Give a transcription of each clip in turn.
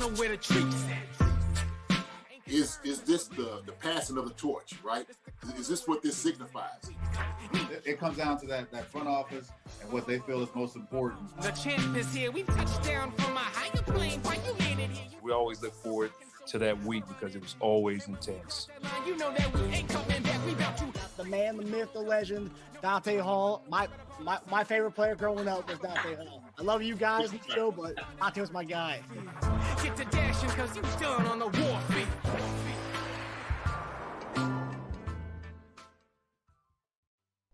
know where the treats at. Is this the passing of the torch, right? Is this what this signifies? It comes down to that front office and what they feel is most important. The champ is here. We touched down from a higher plane. Why you landed here? We always look forward to that week because it was always intense. You know that we ain't coming back. We about to. The man, the myth, the legend, Dante Hall. My favorite player growing up was Dante Hall. I love you guys, show, but Dante was my guy. Get to dashing because you done on the warfare.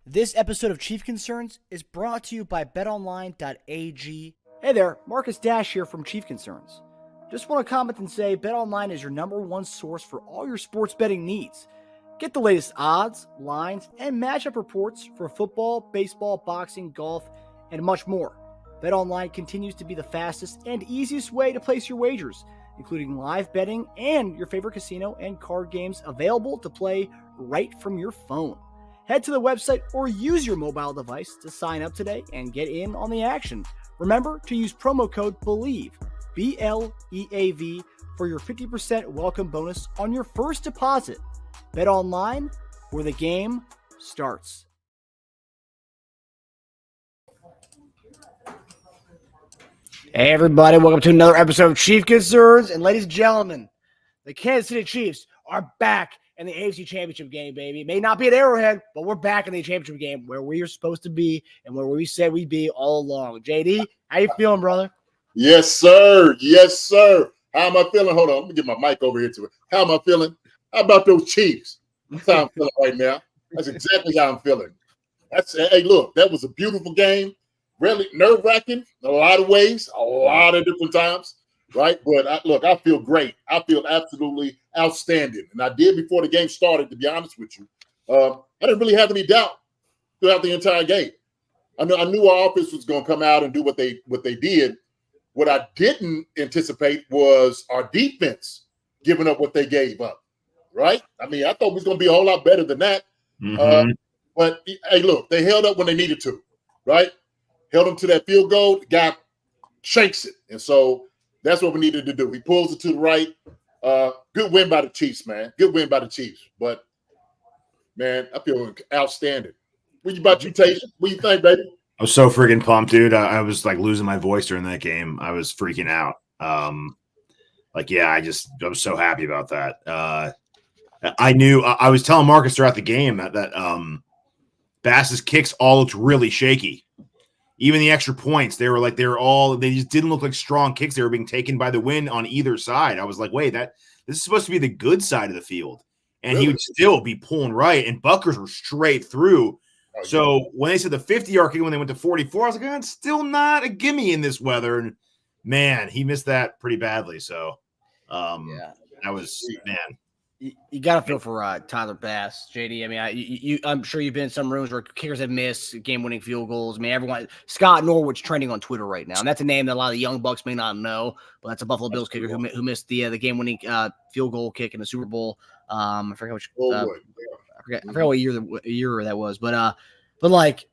This episode of Chief Concerns is brought to you by betonline.ag. Hey there, Marcus Dash here from Chief Concerns. Just want to comment and say BetOnline is your #1 source for all your sports betting needs. Get the latest odds, lines, and matchup reports for football, baseball, boxing, golf, and much more. BetOnline continues to be the fastest and easiest way to place your wagers, including live betting and your favorite casino and card games available to play right from your phone. Head to the website or use your mobile device to sign up today and get in on the action. Remember to use promo code BELIEVE, BLEAV, for your 50% welcome bonus on your first deposit. Bet online, where the game starts. Hey everybody, welcome to another episode of Chief Concerns. And ladies and gentlemen, the Kansas City Chiefs are back in the AFC Championship game, baby. It may not be at Arrowhead, but we're back in the championship game where we are supposed to be and where we said we'd be all along. JD, how you feeling, brother? Yes, sir. Yes, sir. How am I feeling? Hold on. Let me get my mic over here to it. How am I feeling? How about those Chiefs? That's how I'm feeling right now. That's exactly how I'm feeling. Hey, look, that was a beautiful game. Really nerve-wracking in a lot of ways, a lot of different times, right? But I feel great. I feel absolutely outstanding. And I did before the game started, to be honest with you. I didn't really have any doubt throughout the entire game. I knew our offense was going to come out and do what they did. What I didn't anticipate was our defense giving up what they gave up, right? I mean, I thought it was going to be a whole lot better than that. Mm-hmm. But, hey, look, they held up when they needed to, right? Held them to that field goal. The guy shanks it. And so that's what we needed to do. He pulls it to the right. Good win by the Chiefs, man. Good win by the Chiefs. But, man, I feel outstanding. What about you, Teja? What do you think, baby? I was so freaking pumped, dude. I was like losing my voice during that game. I was freaking out. I was so happy about that. I knew I was telling Marcus throughout the game that Bass's kicks all looked really shaky. Even the extra points, they just didn't look like strong kicks. They were being taken by the wind on either side. I was like, wait, this is supposed to be the good side of the field. And really? He would still be pulling right, and bunkers were straight through. So when they said the 50-yard kick when they went to 44, I was like, it's still not a gimme in this weather. And man, he missed that pretty badly. So that was, man. You got to feel for Tyler Bass, JD. I mean, I'm sure you've been in some rooms where kickers have missed game-winning field goals. I mean, everyone, Scott Norwood's trending on Twitter right now, and that's a name that a lot of the young Bucks may not know, but that's a Buffalo Bills kicker who missed the game-winning field goal kick in the Super Bowl. I forget which. I forget what year that was, but like,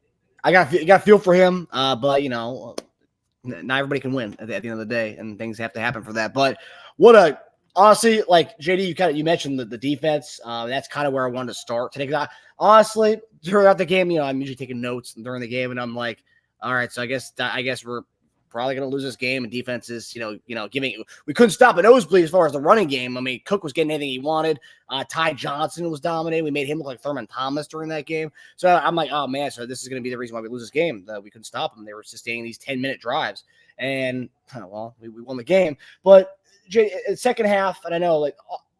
I got feel for him. But not everybody can win at the end of the day, and things have to happen for that. But honestly, like JD, you mentioned the defense. That's kind of where I wanted to start today. Honestly, throughout the game, I'm usually taking notes during the game, and I'm like, all right, so I guess we're probably going to lose this game. And defense is, we couldn't stop a nosebleed as far as the running game. I mean, Cook was getting anything he wanted. Ty Johnson was dominating. We made him look like Thurman Thomas during that game. So I'm like, oh man, so this is going to be the reason why we lose this game. We couldn't stop them. They were sustaining these 10-minute drives, and we won the game. But second half, and I know like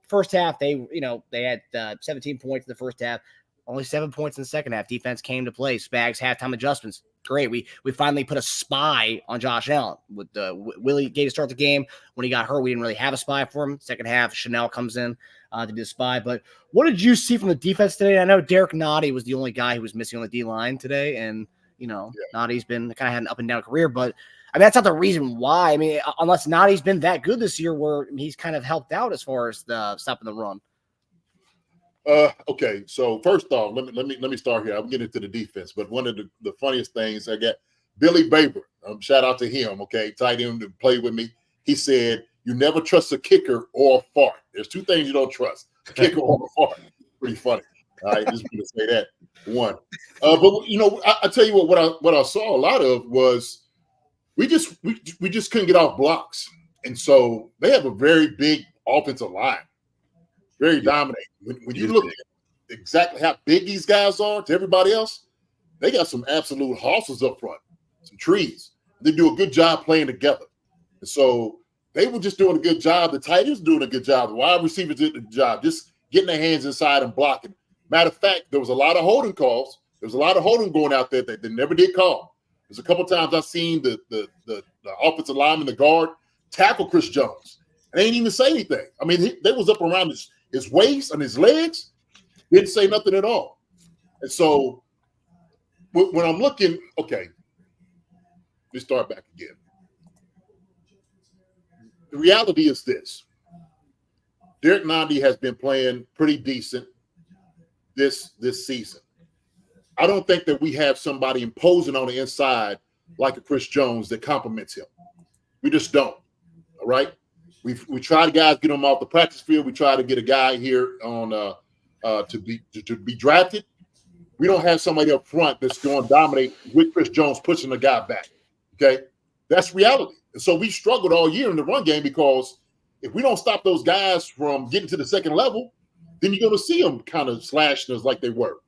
first half, they had 17 points in the first half, only 7 points in the second half. Defense came to play. Spags halftime adjustments. Great. We finally put a spy on Josh Allen with Willie Gay to start the game. When he got hurt, we didn't really have a spy for him. Second half, Chanel comes in to be the spy. But what did you see from the defense today? I know Derek Nottie was the only guy who was missing on the D-line today. And, Nottie's been kind of had an up and down career, but I mean, that's not the reason why. I mean, unless Nottie's been that good this year where he's kind of helped out as far as the stopping the run. Okay, so first off, let me start here. I'll get into the defense, but one of the funniest things, I got Billy Baber. Shout out to him. Okay, tight end that played with me. He said, You never trust a kicker or a fart. There's two things you don't trust: a kicker or a fart. Pretty funny. All right, just going to say that one. But you know, I tell you what I saw a lot of was we just couldn't get off blocks, and so they have a very big offensive line, very dominating. When you look at exactly how big these guys are to everybody else, they got some absolute horses up front, some trees. They do a good job playing together, and so they were just doing a good job. The tight ends doing a good job. The wide receivers did a good job, just getting their hands inside and blocking. Matter of fact, there was a lot of holding calls. There was a lot of holding going out there that they never did call. There's a couple times I've seen the offensive lineman, the guard, tackle Chris Jones. And they didn't even say anything. I mean, they was up around his waist and his legs. Didn't say nothing at all. And so when I'm looking, okay, let me start back again. The reality is this. Derek Nandi has been playing pretty decent this season. I don't think that we have somebody imposing on the inside like a Chris Jones that complements him. We just don't. All right. We try to guys get him off the practice field. We try to get a guy here on to be drafted. We don't have somebody up front that's going to dominate with Chris Jones pushing the guy back. Okay, that's reality. And so we struggled all year in the run game because if we don't stop those guys from getting to the second level, then you're going to see them kind of slashing us like they were.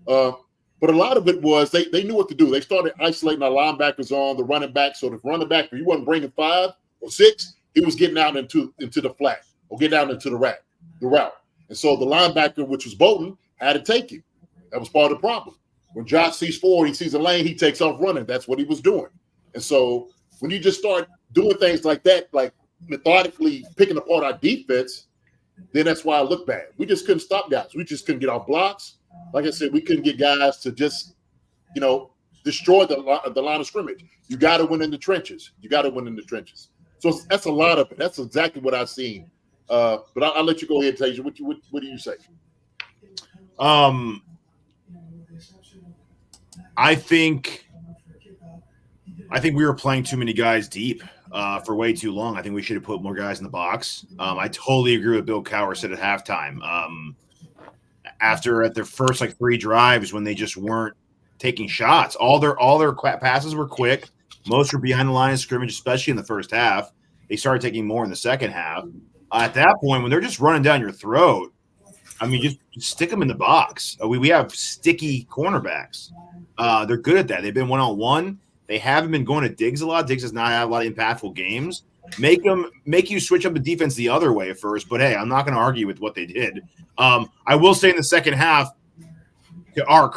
But a lot of it was they knew what to do. They started isolating our linebackers on the running back. So the running back, if he wasn't bringing 5 or 6, he was getting out into the flat or getting out into the route. And so the linebacker, which was Bolton, had to take him. That was part of the problem. When Josh sees 4, he sees a lane, he takes off running. That's what he was doing. And so when you just start doing things like that, like methodically picking apart our defense, then that's why I look bad. We just couldn't stop guys. We just couldn't get off blocks. Like I said, we couldn't get guys to just, destroy the line of scrimmage. You got to win in the trenches. So that's a lot of it. That's exactly what I've seen. But I'll let you go ahead, Teja. What do you say? I think we were playing too many guys deep for way too long. I think we should have put more guys in the box. I totally agree with Bill Cowher said at halftime. At their first 3 drives when they just weren't taking shots, all their passes were quick. Most were behind the line of scrimmage, especially in the first half. They started taking more in the second half. At that point, when they're just running down your throat, I mean, just stick them in the box. We have sticky cornerbacks. They're good at that. They've been one-on-one. They haven't been going to Diggs a lot. Diggs has not had a lot of impactful games. Make you switch up the defense the other way first. But hey, I'm not going to argue with what they did. I will say in the second half, to our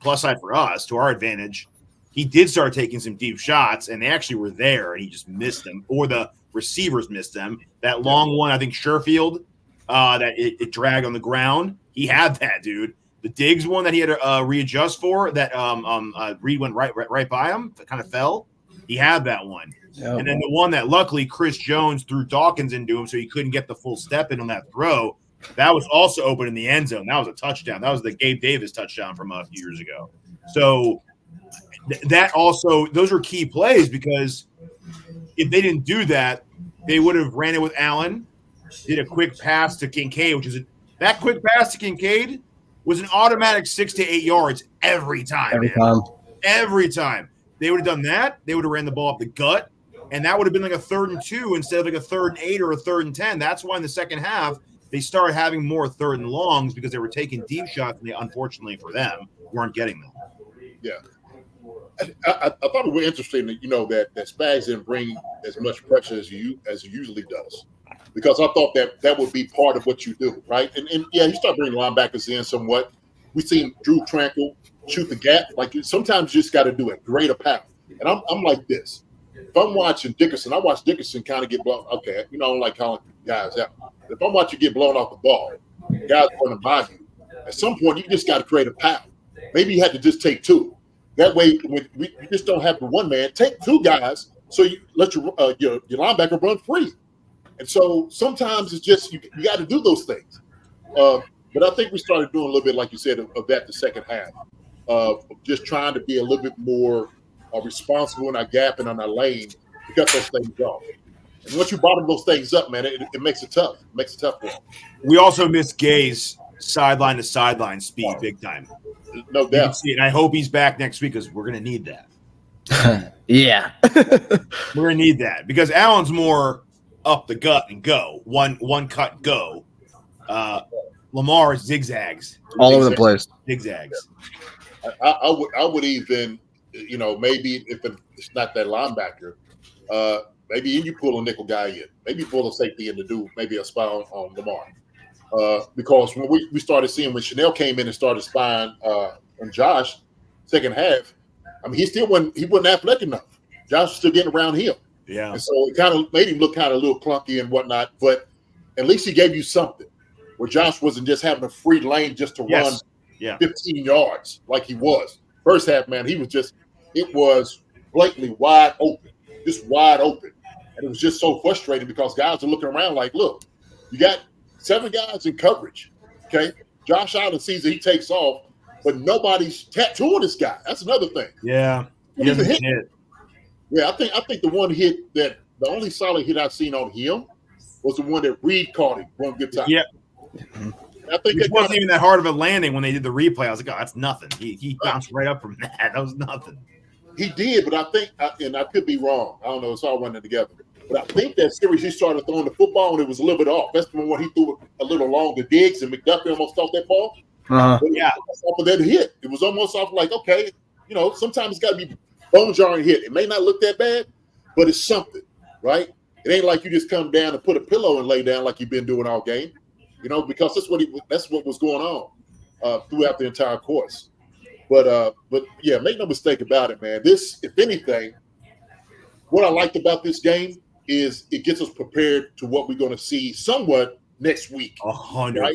plus side for us, to our advantage, he did start taking some deep shots, and they actually were there, and he just missed them, or the receivers missed them. That long one, I think Sherfield, that it dragged on the ground. He had that, dude. The Diggs one that he had to readjust for, that Reed went right by him, that kind of fell. He had that one. Oh, and then the one that luckily Chris Jones threw Dawkins into him so he couldn't get the full step in on that throw. That was also open in the end zone. That was a touchdown. That was the Gabe Davis touchdown from a few years ago. So that also, those were key plays because if they didn't do that, they would have ran it with Allen, did a quick pass to Kincaid, that quick pass to Kincaid was an automatic 6 to 8 yards every time. Every time. They would have done that. They would have ran the ball up the gut, and that would have been like a 3rd and 2 instead of like a 3rd and 8 or a 3rd and 10. That's why in the second half, they started having more 3rd and longs because they were taking deep shots, and they, unfortunately for them, weren't getting them. Yeah. I thought it was interesting that, that Spags didn't bring as much pressure as he usually does, because I thought that would be part of what you do, right? And yeah, you start bringing linebackers in somewhat. We've seen Drew Tranquil shoot the gap. Like, sometimes you just got to do it, grade a path. And I'm like this. If I'm watching Dickerson, I watch Dickerson kind of get blown. Okay, I don't like calling guys out. If I'm watching you get blown off the ball, guys running by you, at some point you just got to create a path. Maybe you had to just take 2. That way, you just don't have the one man. Take 2 guys, so you let your linebacker run free. And so sometimes it's just you got to do those things. But I think we started doing a little bit, like you said, of that the second half, of just trying to be a little bit more responsible in our gap and on our lane to cut those things off. And once you bottom those things up, man, it makes it tough. It makes it tough for him. We also miss Gay's sideline to sideline speed big time. No You can doubt. see it. And I hope he's back next week because we're going to need that. Yeah. We're going to need that because Allen's more up the gut and go. One cut, go. Lamar zigzags. All over the place. Zigzags. I would even, maybe if it's not that linebacker, maybe you pull a nickel guy in. Maybe pull a safety in to do maybe a spy on Lamar. Because when we started seeing when Chanel came in and started spying on Josh, second half, I mean, he wasn't athletic enough. Josh was still getting around him. Yeah. And so it kind of made him look kind of a little clunky and whatnot. But at least he gave you something where Josh wasn't just having a free lane just to run 15 yards like he was. First half, man, it was blatantly wide open, just wide open. And it was just so frustrating because guys are looking around like, look, you got 7 guys in coverage, okay? Josh Allen sees that he takes off, but nobody's tattooing this guy. That's another thing. Yeah. He doesn't hit. Yeah, I think the one hit the only solid hit I've seen on him was the one that Reed caught him one good time. Yeah. I think it wasn't even that hard of a landing when they did the replay. I was like, oh, that's nothing. He bounced right up from that. That was nothing. He did, but I think, and I could be wrong. I don't know. It's all running together. But I think that series he started throwing the football and it was a little bit off. That's the one where he threw a little long to Diggs and McDuffie almost off that ball. Yeah. Off of that hit. It was almost off like, okay, sometimes it's got to be bone jarring hit. It may not look that bad, but it's something, right? It ain't like you just come down and put a pillow and lay down like you've been doing all game, because that's what was going on throughout the entire course. But yeah, make no mistake about it, man. This, if anything, what I liked about this game is it gets us prepared to what we're going to see somewhat next week. 100%. Right?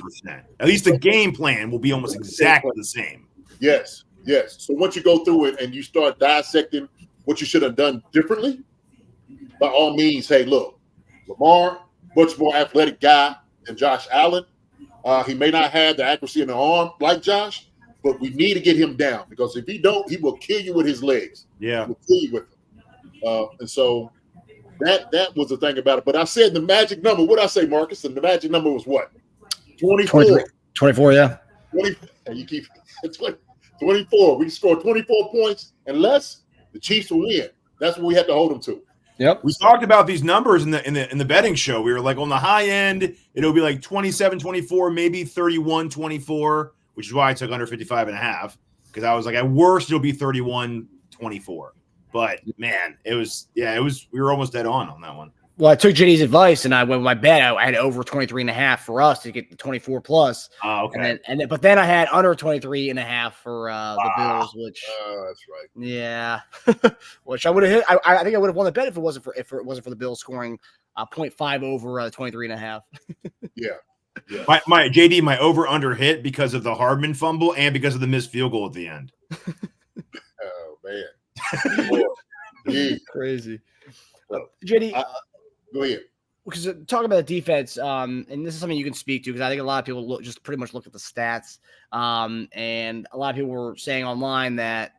At least the game plan will be almost exactly the same. Yes. So once you go through it and you start dissecting what you should have done differently, by all means, hey, look, Lamar, much more athletic guy than Josh Allen. He may not have the accuracy in the arm like Josh, but we need to get him down because if he don't, he will kill you with his legs. Yeah. He will kill you with them. And so that was the thing about it. But I said the magic number. What did I say, Marcus? And the magic number was what? 24. 24, yeah. 20, and you keep 24. We can score 24 points unless the Chiefs will win. That's what we have to hold them to. Yep. We talked about these numbers in the betting show. We were like on the high end, it'll be like 27-24, maybe 31-24, which is why I took under 55.5 because I was like, at worst, it'll be 31-24. But man, it was we were almost dead on that one. Well, I took JD's advice and I went with my bet. I had over 23.5 for us to get the 24 plus. Oh, okay. But then I had under 23.5 for the Bills, which that's right. Yeah, which I would have hit. I think I would have won the bet if it wasn't for the Bills scoring 0.5 over 23.5. Yeah. My JD, my over under hit because of the Hardman fumble and because of the missed field goal at the end. Oh man. Crazy. JD, go ahead. Because talking about the defense, and this is something you can speak to because I think a lot of people pretty much look at the stats, and a lot of people were saying online that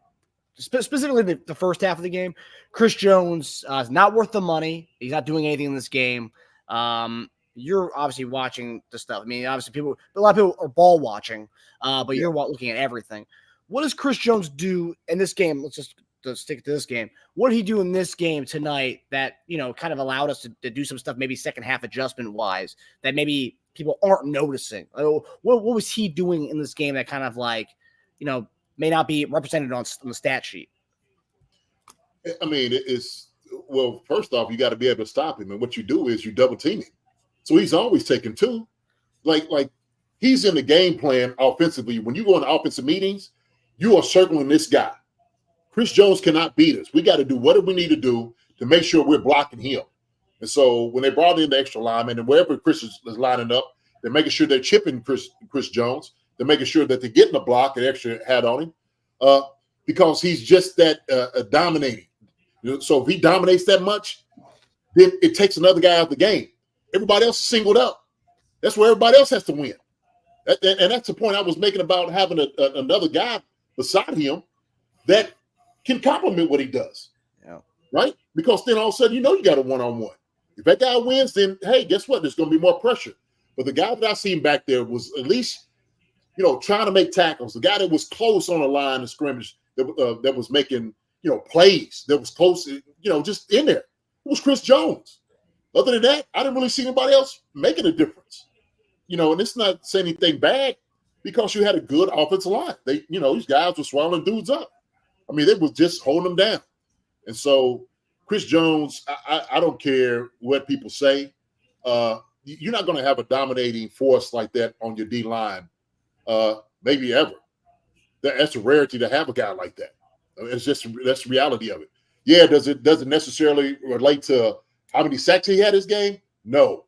specifically the first half of the game, Chris Jones is not worth the money. He's not doing anything in this game. You're obviously watching the stuff. I mean, obviously a lot of people are ball watching, but you're looking at everything. What does Chris Jones do in this game? Let's just stick to this game. What did he do in this game tonight that, kind of allowed us to do some stuff, maybe second half adjustment wise, that maybe people aren't noticing? What was he doing in this game that kind of may not be represented on the stat sheet? I mean, first off, you got to be able to stop him. And what you do is you double team him. So he's always taking two. Like he's in the game plan offensively. When you go into offensive meetings, you are circling this guy. Chris Jones cannot beat us. We got to do whatever we need to do to make sure we're blocking him. And so when they brought in the extra lineman and wherever Chris is lining up, they're making sure they're chipping Chris Jones. They're making sure that they're getting a block, an extra hat on him, because he's just that dominating. So if he dominates that much, then it takes another guy out of the game. Everybody else is singled out. That's where everybody else has to win. And that's the point I was making about having another guy beside him that can complement what he does. Yeah. Right? Because then all of a sudden, you got a one-on-one. If that guy wins, then hey, guess what? There's going to be more pressure. But the guy that I seen back there was at least, trying to make tackles. The guy that was close on the line of scrimmage that was making, plays. That was close, just in there. It was Chris Jones. Other than that, I didn't really see anybody else making a difference. And it's not saying anything bad because you had a good offensive line. They, these guys were swallowing dudes up. I mean, they was just holding them down. And so Chris Jones, I don't care what people say. You're not going to have a dominating force like that on your D line, maybe ever. That's a rarity to have a guy like that. That's the reality of it. Yeah, does it necessarily relate to how many sacks he had this game? No.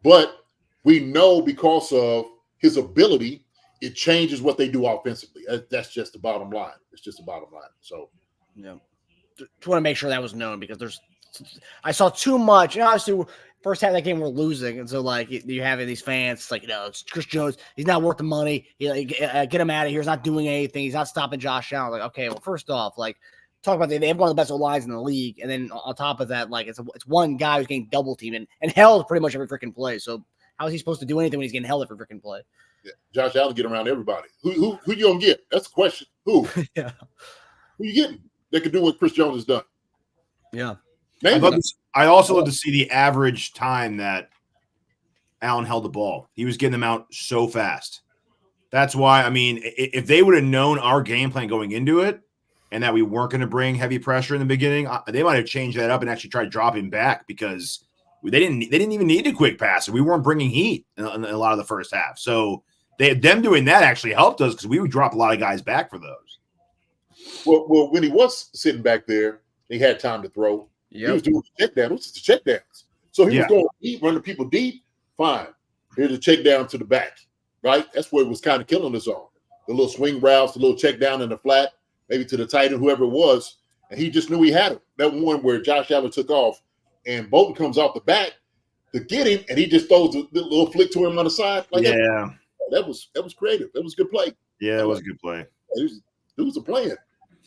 But we know because of his ability, it changes what they do offensively. That's just the bottom line. It's just the bottom line. So, just want to make sure that was known because I saw too much. Obviously, first half of that game we're losing, and so you have these fans it's Chris Jones. He's not worth the money. Get him out of here. He's not doing anything. He's not stopping Josh Allen. Okay, well, first off, talk about they have one of the best lines in the league, and then on top of that, it's one guy who's getting double teamed and held pretty much every freaking play. So how is he supposed to do anything when he's getting held every freaking play? Yeah, Josh Allen get around everybody. Who you gonna get? That's the question. Who? Yeah. Who you getting? They can do what Chris Jones has done. Yeah. I also love to see the average time that Allen held the ball. He was getting them out so fast. That's why, if they would have known our game plan going into it and that we weren't going to bring heavy pressure in the beginning, they might have changed that up and actually tried dropping back because they didn't even need a quick pass. We weren't bringing heat in a lot of the first half. So them doing that actually helped us because we would drop a lot of guys back for those. Well, when he was sitting back there, he had time to throw. He was doing check down. It was just check downs. So he was going deep, running people deep. Fine. Here's a check down to the back, right? That's where it was kind of killing us all. The little swing routes, the little check down in the flat, maybe to the tight end, whoever it was. And he just knew he had him. That one where Josh Allen took off and Bolton comes off the back to get him, and he just throws a little flick to him on the side. That was creative. That was a good play. Yeah, it was a good play. Dudes are playing.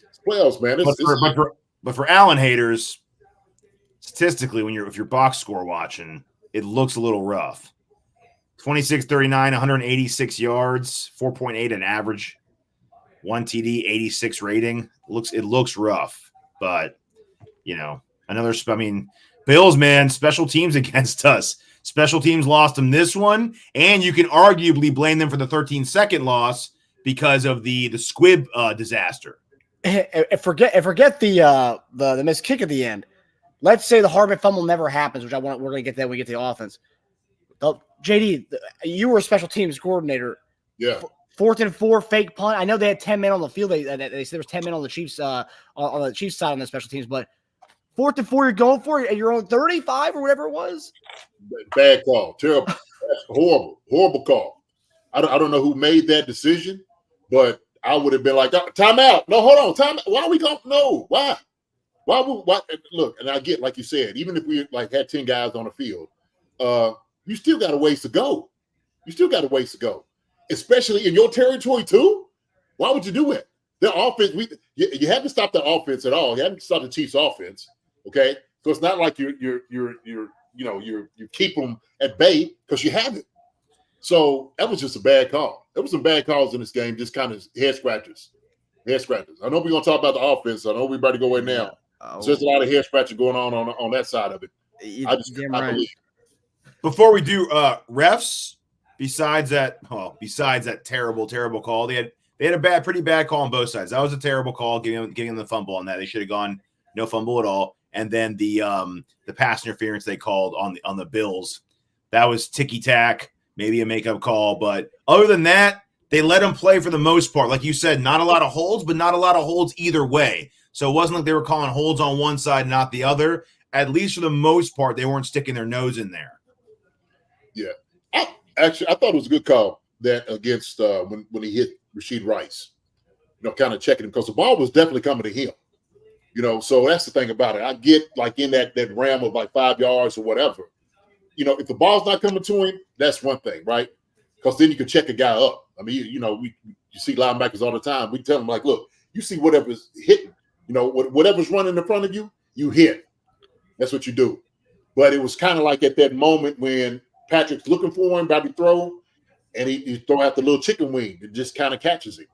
It's playoffs, man. But for Allen haters, statistically, if you're box score watching, it looks a little rough. 26-39, 186 yards, 4.8 an average, 1 TD, 86 rating. It looks rough, but Bills, man, special teams against us. Special teams lost them this one, and you can arguably blame them for the 13-second loss because of the squib disaster. Forget the missed kick at the end. Let's say the Hardman fumble never happens, which we're going to get that when we get to the offense. JD, you were a special teams coordinator. Yeah. 4th and 4 fake punt. I know they had 10 men on the field. They said there was 10 men on the Chiefs on the Chiefs side on the special teams, but 4th and 4 you're going for it at your own 35 or whatever it was. Bad call. Terrible. That's horrible call. I don't know who made that decision, but I would have been like, timeout. No, hold on. Time. Why are we going? No. Why? Why? Look, and I get, like you said, even if we had 10 guys on the field, you still got a ways to go. Especially in your territory too. Why would you do it? The offense, you haven't stopped the offense at all. You haven't stopped the Chiefs' offense. Okay, so it's not like you keep them at bay because you haven't. So that was just a bad call. There was some bad calls in this game, just kind of head scratchers. I know we're gonna talk about the offense. I know we're about to go in now. So there's a lot of head scratching going on that side of it. I just can't believe. Before we do refs, besides that terrible call, they had a pretty bad call on both sides. That was a terrible call, giving them the fumble on that. They should have gone no fumble at all. And then the pass interference they called on the Bills, that was ticky tack, maybe a makeup call. But other than that, they let them play for the most part. Like you said, not a lot of holds, but not a lot of holds either way. So it wasn't like they were calling holds on one side, not the other. At least for the most part, they weren't sticking their nose in there. Yeah. I thought it was a good call that against when he hit Rashid Rice, kind of checking him because the ball was definitely coming to him. So that's the thing about it. I get in that realm of 5 yards or whatever. If the ball's not coming to him, that's one thing, right? Because then you can check a guy up. You see linebackers all the time. We tell them look, you see whatever's hitting, whatever's running in front of you, you hit. That's what you do. But it was kind of like at that moment when Patrick's looking for him, about to throw, and he throw out the little chicken wing. It just kind of catches him.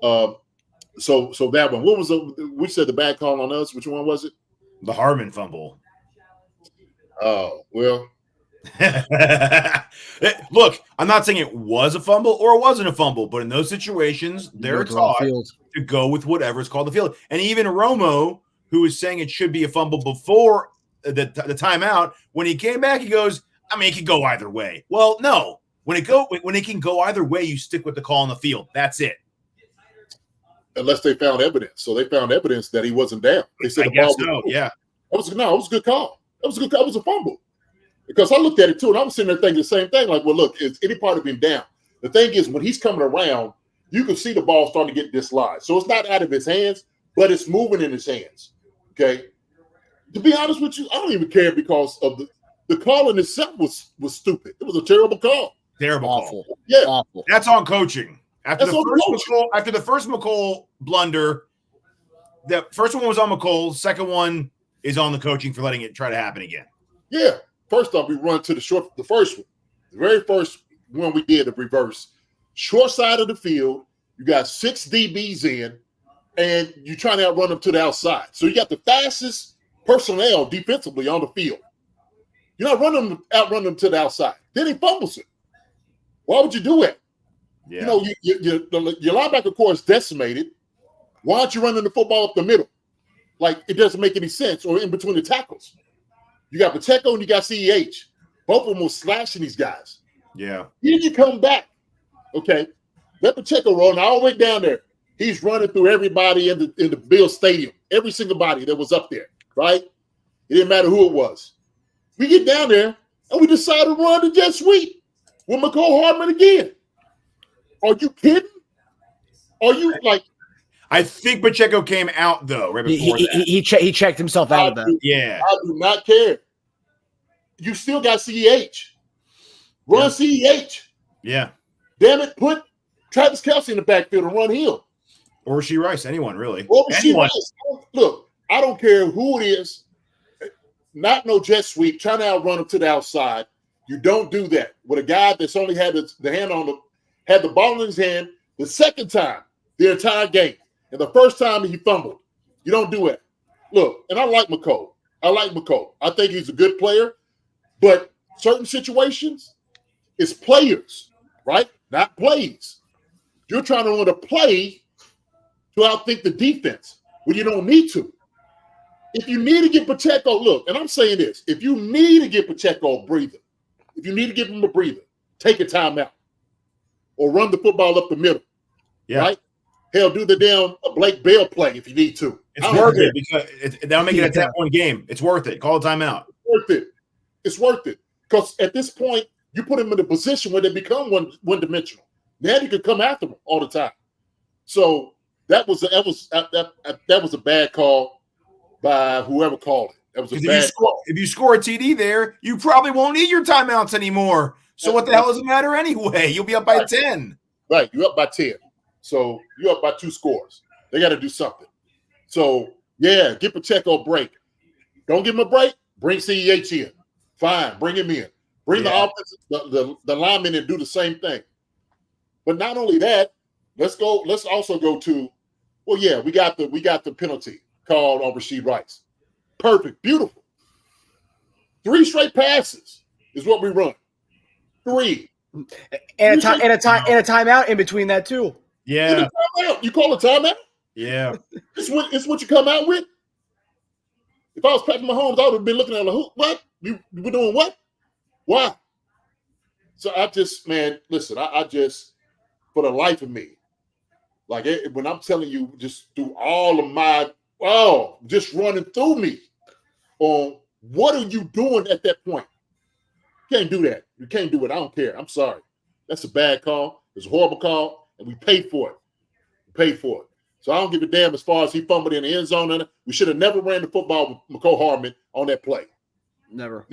So that one. What was we said the bad call on us? Which one was it? The Hardman fumble. Oh, well. Look, I'm not saying it was a fumble or it wasn't a fumble, but in those situations, they're taught to go with whatever is called the field. And even Romo, who was saying it should be a fumble before the timeout, when he came back, he goes, I mean, it could go either way. Well, no. When it can go either way, you stick with the call on the field. That's it. Unless they found evidence. So they found evidence that he wasn't down. They said I guess so, yeah. It was a good call. That was a good call. It was a fumble. Because I looked at it too, and I was sitting there thinking the same thing. Like, well, look, it's any part of him down. The thing is, when he's coming around, you can see the ball starting to get dislodged. So it's not out of his hands, but it's moving in his hands. Okay. To be honest with you, I don't even care because of the call in itself was stupid. It was a terrible call. Terrible Awful. call. Yeah. Awful. That's on coaching. After the first McColl blunder, the first one was on McColl. Second one is on the coaching for letting it try to happen again. Yeah. First off, we run to the first one. The very first one we did, the reverse. Short side of the field, you got 6 DBs in, and you're trying to outrun them to the outside. So you got the fastest personnel defensively on the field. You're not outrun them to the outside. Then he fumbles it. Why would you do it? Yeah. You know, your linebacker core is decimated. Why aren't you running the football up the middle? Like, it doesn't make any sense, or in between the tackles. You got Pacheco and you got CEH. Both of them were slashing these guys. Yeah. Then you come back. Okay. Let Pacheco run all the way down there. He's running through everybody in the Bill Stadium. Every single body that was up there, right? It didn't matter who it was. We get down there and we decide to run the jet sweep with McCole Hardman again. Are you kidding? Are you like? I think Pacheco came out though right before that. He checked himself out of that. Yeah, I do not care. You still got CEH. Run CEH. Yeah. Damn it, put Travis Kelce in the backfield and run him. Or Rasheed Rice, anyone really. Or Rasheed Rice. Look, I don't care who it is. Not no jet sweep, trying to outrun him to the outside. You don't do that with a guy that's only had the hand on had the ball in his hand the second time the entire game. And the first time he fumbled. You don't do it. Look, and I like McCole. I think he's a good player. But certain situations, it's players, right? Not plays. You're trying to run a play to outthink the defense when you don't need to. If you need to get Pacheco, look, and I'm saying this, if you need to get Pacheco a breather, if you need to give him a breather, take a timeout or run the football up the middle, right? Hell, do a Blake Bell play if you need to. It's worth it because that'll make it a 10-point game. It's worth it. Call a timeout. It's worth it because at this point you put them in a position where they become one-dimensional. Now you can come after them all the time. So that was a bad call by whoever called it. That was a bad call. If you score a TD there, you probably won't need your timeouts anymore. So what the hell does it matter anyway? You'll be up by 10. Right, you're up by 10. So you're up by 2 scores. They got to do something. So, yeah, give Pacheco a break. Don't give him a break. Bring CEH in. Fine, bring him in. Bring the offense, the linemen and do the same thing. But not only that, let's also go to, well, yeah, we got the penalty called on Rasheed Rice. Perfect, beautiful. 3 straight passes is what we run. 3. And a timeout in between that too. Yeah. You call a timeout? Yeah. It's what you come out with? If I was Patrick Mahomes, I would have been looking at like, what? You were doing what? Why? So I just, man, listen, I just, for the life of me, like when I'm telling you, just through all of my, just running through me on what are you doing at that point? You can't do that. You can't do it. I don't care. I'm sorry. That's a bad call. It's a horrible call, and we paid for it. So I don't give a damn as far as he fumbled in the end zone. We should have never ran the football with McCole Hardman on that play. Never.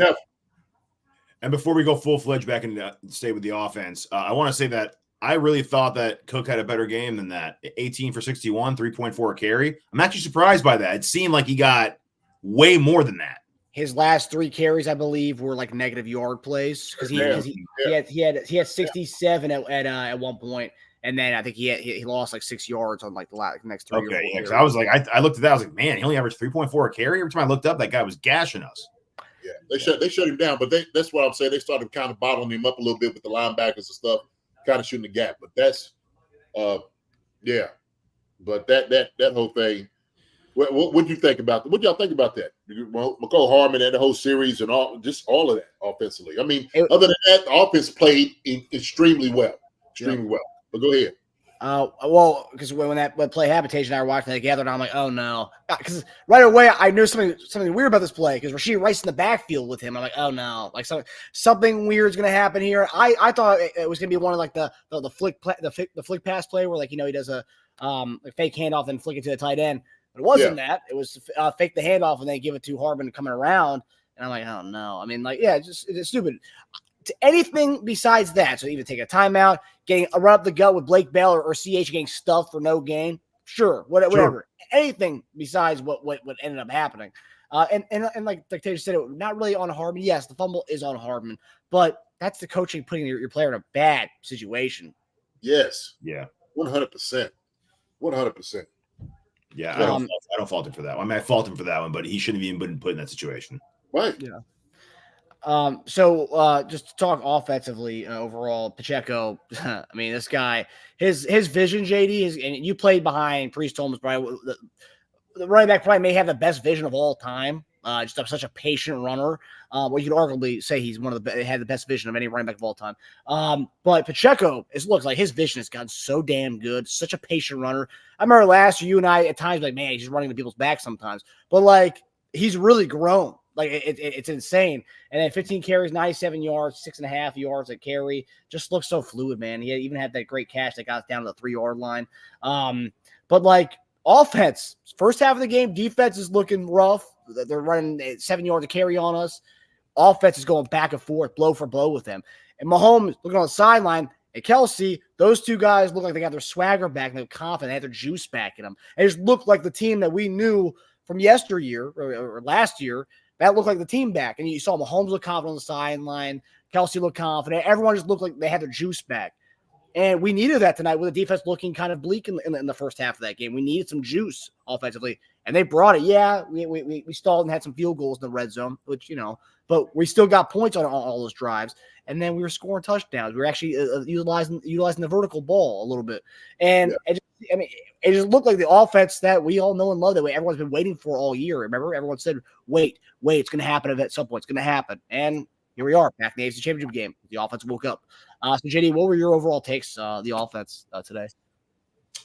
And before we go full-fledged back and stay with the offense, I want to say that I really thought that Cook had a better game than that. 18 for 61, 3.4 carry. I'm actually surprised by that. It seemed like he got way more than that. his last 3 carries, I believe, were like negative yard plays because he had 67 at one point, and then I think he lost like 6 yards on like the next 3 or 4 yeah. carries. I was like, I looked at that. I was like, man, he only averaged 3.4 a carry. Every time I looked up, that guy was gashing us. Yeah, they shut him down, but that's what I'm saying. They started kind of bottling him up a little bit with the linebackers and stuff, kind of shooting the gap. But that's, yeah. But that whole thing. What do you think about that? What do y'all think about that? Well, McCole Hardman and the whole series and all of that offensively. I mean, other than that, the offense played extremely well. But go ahead. Well, because when that play happened, Teja and I were watching it together, and I'm like, oh no, because right away I knew something weird about this play because Rashee Rice in the backfield with him. I'm like, oh no, like something weird is gonna happen here. I thought it was gonna be one of like the flick pass play where like he does a fake handoff and flick it to the tight end. But it wasn't that. It was fake the handoff and then give it to Hardman coming around. And I'm like, oh no. I mean, like, yeah, it's stupid. To anything besides that, so even take a timeout, getting a run up the gut with Blake Bell or CH getting stuffed for no gain, sure, whatever. Sure. Anything besides what ended up happening. And like Teja said, it not really on Hardman. Yes, the fumble is on Hardman, but that's the coaching putting your player in a bad situation. Yes. Yeah. 100%. 100%. Yeah, I don't fault him for that one. I mean, I fault him for that one, but he shouldn't have even been put in that situation. Right. Yeah. So just to talk offensively overall, Pacheco, I mean, this guy, his vision, JD, and you played behind Priest Holmes, probably the running back probably may have the best vision of all time. Just such a patient runner. Well, you could arguably say he's one of the had the best vision of any running back of all time. But Pacheco, it looks like his vision has gotten so damn good. Such a patient runner. I remember last year, you and I at times like, man, he's just running to people's back sometimes. But like, he's really grown. Like it's insane. And then 15 carries, 97 yards, 6.5 yards at carry. Just looks so fluid, man. He even had that great catch that got us down to the 3-yard line. But like offense, first half of the game, defense is looking rough. They're running 7 yards to carry on us. Offense is going back and forth, blow for blow with them. And Mahomes looking on the sideline, and Kelsey, those two guys look like they got their swagger back and they're confident. They had their juice back in them. It just looked like the team that we knew from yesteryear or last year. That looked like the team back. And you saw Mahomes look confident on the sideline. Kelsey looked confident. Everyone just looked like they had their juice back. And we needed that tonight with the defense looking kind of bleak in the first half of that game. We needed some juice offensively, and they brought it. Yeah, we stalled and had some field goals in the red zone, which, but we still got points on all those drives. And then we were scoring touchdowns. We were actually utilizing the vertical ball a little bit. And it just looked like the offense that we all know and love that everyone's been waiting for all year. Remember, everyone said, wait, it's going to happen at some point. It's going to happen. And here we are back in the AFC Championship game. The offense woke up. So, JD, what were your overall takes the offense today?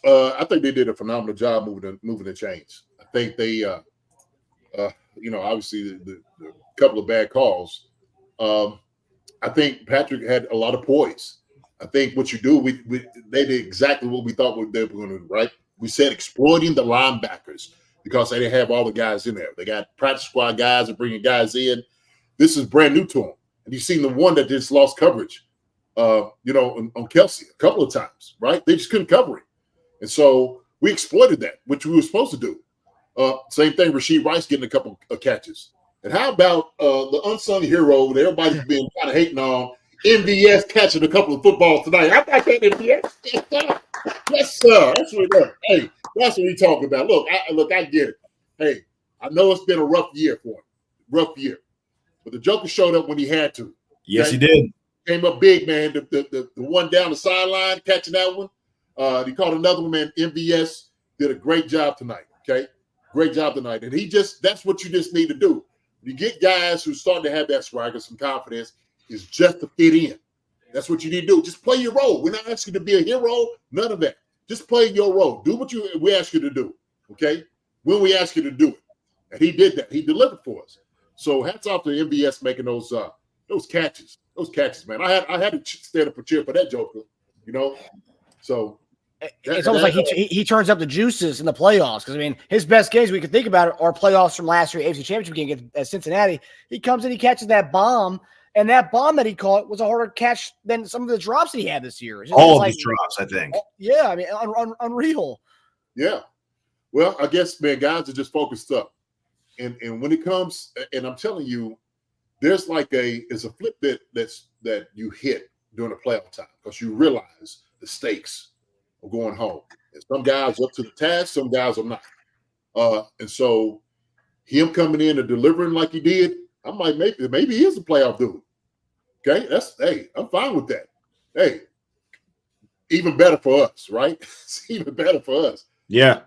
I think they did a phenomenal job moving the chains. I think they, obviously the couple of bad calls. I think Patrick had a lot of poise. I think what you do, they did exactly what we thought they were going to do, right? We said exploiting the linebackers because they didn't have all the guys in there. They got practice squad guys and bringing guys in. This is brand new to them. And you've seen the one that just lost coverage, on Kelsey a couple of times, right? They just couldn't cover him. And so we exploited that, which we were supposed to do. Same thing, Rashee Rice getting a couple of catches. And how about the unsung hero that everybody's been kind of hating on, MVS catching a couple of footballs tonight? I thought that MVS. Yes, sir. That's what we're Hey, that's what we're talking about. Look, I get it. Hey, I know it's been a rough year for him. Rough year. But the Joker showed up when he had to. Yes, he did. Came up big, man. The one down the sideline, catching that one. He caught another one, man. MVS did a great job tonight, okay? Great job tonight. And that's what you just need to do. You get guys who start to have that swagger, some confidence, is just to fit in. That's what you need to do. Just play your role. We're not asking you to be a hero, none of that. Just play your role. Do what we ask you to do, okay? When we ask you to do it. And he did that. He delivered for us. So hats off to MVS making those catches. Those catches, man. I had to stand up and cheer for that Joker, So it's almost like he turns up the juices in the playoffs because, his best games we could think about it are playoffs from last year, AFC Championship game at Cincinnati. He comes in, he catches that bomb, and that bomb that he caught was a harder catch than some of the drops that he had this year. All of his drops, I think. Yeah, unreal. Yeah. Well, I guess, man, guys are just focused up. and when it comes, and I'm telling you, there's like it's a flip that you hit during the playoff time because you realize the stakes of going home. And some guys up to the task, some guys are not. And so him coming in and delivering like he did, I'm like, maybe he is a playoff dude. Okay, I'm fine with that. Hey, even better for us, right? It's even better for us. Yeah.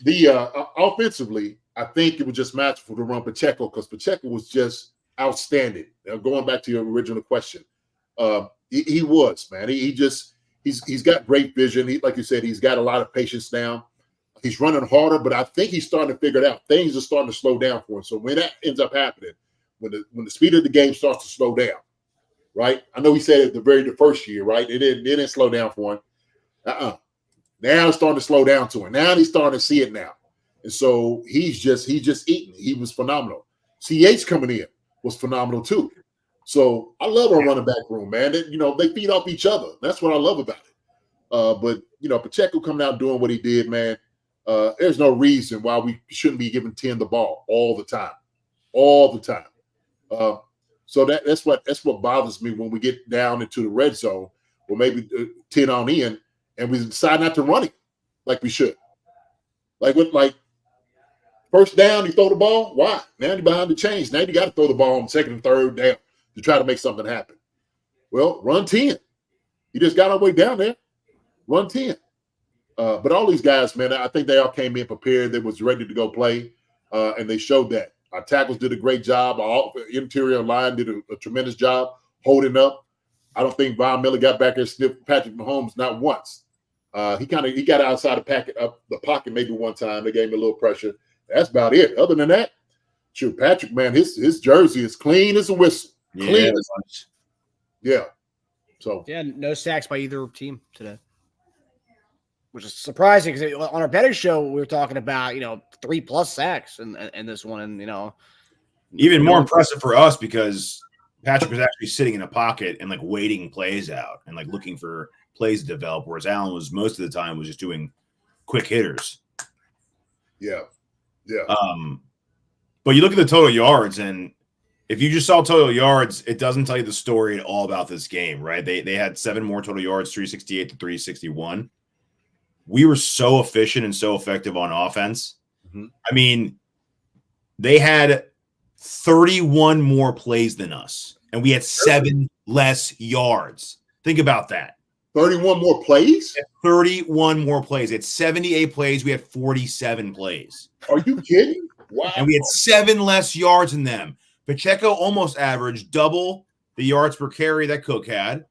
The offensively, I think it was just matchful to run Pacheco because Pacheco was just outstanding. Now, going back to your original question, he was, man. He's got great vision. Like you said, he's got a lot of patience now. He's running harder, but I think he's starting to figure it out. Things are starting to slow down for him. So when that ends up happening, when the speed of the game starts to slow down, right? I know he said it the first year, right? It didn't slow down for him. Now it's starting to slow down to him. Now he's starting to see it now. And so he's just eating. He was phenomenal. CH coming in was phenomenal too. So I love our running back room, man. They feed off each other. That's what I love about it. But Pacheco coming out doing what he did, man. There's no reason why we shouldn't be giving 10 the ball all the time. So that's what bothers me when we get down into the red zone, or maybe 10 on in, and we decide not to run it like we should. Like first down, you throw the ball. Why? Now you're behind the chains. Now you got to throw the ball on second and third down to try to make something happen. Well, run 10. You just got our way down there. Run 10. But all these guys, man, I think they all came in prepared. They was ready to go play, and they showed that. Our tackles did a great job. Our interior line did a tremendous job holding up. I don't think Von Miller got back there and sniffed Patrick Mahomes not once. He got outside the pocket maybe one time. They gave him a little pressure. That's about it. Other than that, shoot, Patrick, man, his jersey is clean as a whistle. Clean as a whistle. Yeah. So no sacks by either team today, which is surprising because on our betting show we were talking about 3+ sacks in this one, and even more impressive for us because Patrick was actually sitting in a pocket and like waiting plays out and like looking for plays to develop, whereas Allen was most of the time was just doing quick hitters. Yeah. But you look at the total yards, and if you just saw total yards, it doesn't tell you the story at all about this game, right? They had 7 more total yards, 368 to 361. We were so efficient and so effective on offense. Mm-hmm. I mean, they had 31 more plays than us, and we had 7 less yards. Think about that. 31 more plays? 31 more plays. It's 78 plays. We had 47 plays. Are you kidding? Wow. And we had 7 less yards than them. Pacheco almost averaged double the yards per carry that Cook had.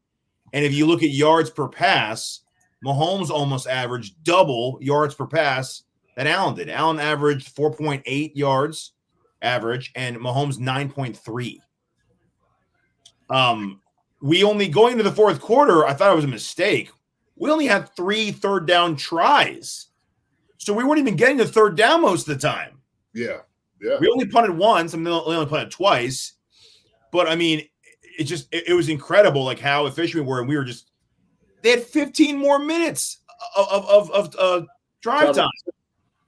And if you look at yards per pass, Mahomes almost averaged double yards per pass that Allen did. Allen averaged 4.8 yards average, and Mahomes 9.3. We only, going into the fourth quarter, I thought it was a mistake. We only had 3 third down tries. So we weren't even getting to third down most of the time. Yeah. We only punted once, and we only punted twice. But, I mean, it was incredible, like, how efficient we were. And we were just – they had 15 more minutes of drive time.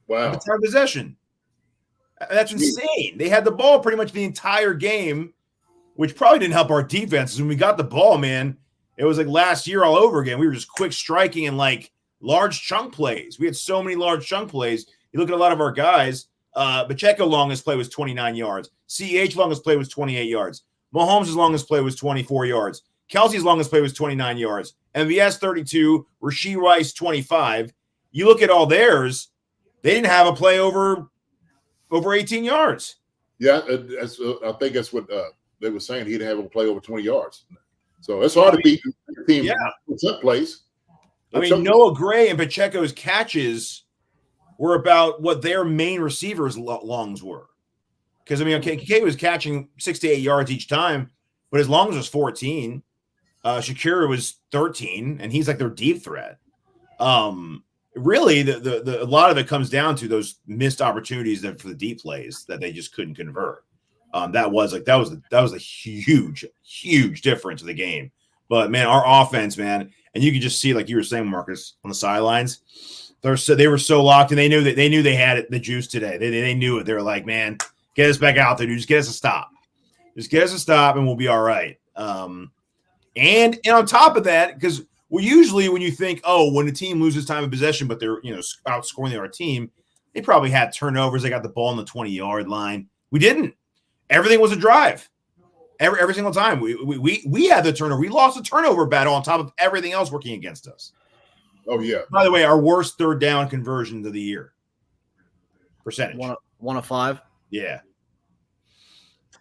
Wow. Of time possession. That's insane. They had the ball pretty much the entire game, which probably didn't help our defenses. When we got the ball, man, it was like last year all over again. We were just quick striking and like large chunk plays. We had so many large chunk plays. You look at a lot of our guys. Pacheco longest play was 29 yards. CH longest play was 28 yards. Mahomes' longest play was 24 yards. Kelsey's longest play was 29 yards. MVS 32. Rashee Rice 25. You look at all theirs, they didn't have a play over 18 yards. Yeah, I think that's what they were saying. He didn't have a play over 20 yards. So it's hard to beat the team with plays. I mean, Noah Gray and Pacheco's catches were about what their main receivers' longs were. Because, I mean, Kincaid was catching 6 to 8 yards each time, but his longs was 14. Shakira was 13, and he's like their deep threat. Really, a lot of it comes down to those missed opportunities for the deep plays that they just couldn't convert. That was a huge difference in the game. But man, our offense, man, and you can just see, like you were saying, Marcus, on the sidelines, They were so locked, and they knew they had it, the juice today. They knew it. They were like, man, get us back out there, dude. Just get us a stop. Just get us a stop, and we'll be all right. And on top of that, because usually when you think, when the team loses time of possession, but they're outscoring the other team, they probably had turnovers. They got the ball on the 20-yard line. We didn't. Everything was a drive. Every single time we had the turnover. We lost the turnover battle on top of everything else working against us. Oh yeah. By the way, our worst third down conversion of the year percentage. 1 of 5. Yeah.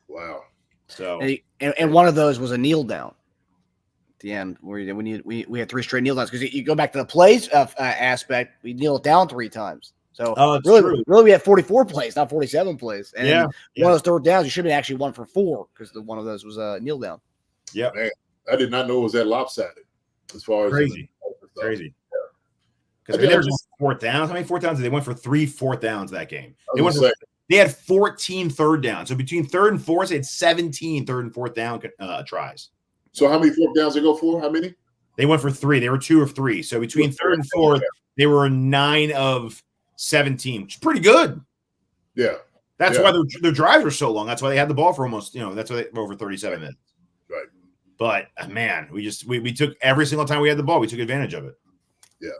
Wow. So and one of those was a kneel down at the end where we had 3 straight kneel downs because you go back to the plays aspect. We kneeled down 3 times. So really, we had 44 plays, not 47 plays. And one of those third downs, you should have actually 1 for 4 because one of those was a kneel down. Yeah, I did not know it was that lopsided. As far as crazy. Because there was 4th downs. How many 4th downs? They went for 3 4th downs that game. They had 14 third downs. So between 3rd and 4th, they had 17 3rd and 4th down tries. So how many 4th downs they go for? How many? They went for 3. They were 2 of 3. So between 3rd and 4th, they were 9 of 17, which is pretty good. Yeah. That's why their drives were so long. That's why they had the ball for almost, that's why they were over 37 minutes. Right. But man, we took every single time we had the ball, we took advantage of it. Yeah.